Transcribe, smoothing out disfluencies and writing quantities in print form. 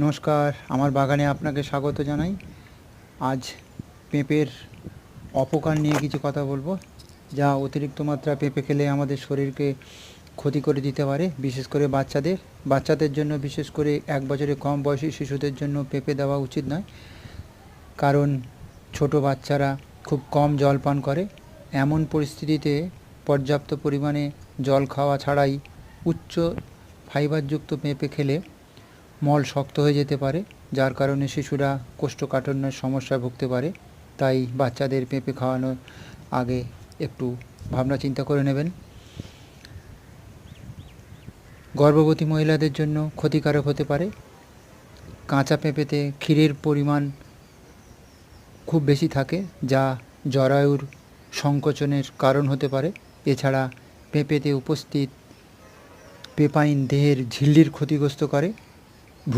নমস্কার, আমার বাগানে আপনাকে স্বাগত জানাই। আজ পেঁপের অপকার নিয়ে কিছু কথা বলবো, যা অতিরিক্ত মাত্রা পেঁপে খেলে আমাদের শরীরকে ক্ষতি করে দিতে পারে, বিশেষ করে বাচ্চাদের জন্য, বিশেষ করে 1 বছরের কম বয়সী শিশুদের জন্য পেঁপে দেওয়া উচিত নয়। কারণ ছোট বাচ্চারা খুব কম জল পান করে। এমন পরিস্থিতিতে পর্যাপ্ত পরিমাণে জল খাওয়া ছাড়াই উচ্চ ফাইবারযুক্ত পেঁপে খেলে মল শক্ত হয়ে যেতে পারে, যার কারণে শিশুরা কোষ্ঠকাঠিন্যের সমস্যায় ভুগতে পারে। তাই বাচ্চাদের পেঁপে খাওয়ানোর আগে একটু ভাবনা চিন্তা করে নেবেন। গর্ভবতী মহিলাদের জন্য ক্ষতিকারক হতে পারে। কাঁচা পেঁপেতে ক্ষীরের পরিমাণ খুব বেশি থাকে, যা জরায়ুর সংকোচনের কারণ হতে পারে। এছাড়া পেঁপেতে উপস্থিত পেপাইন দেহের ঝিল্লির ক্ষতিগ্রস্ত করে,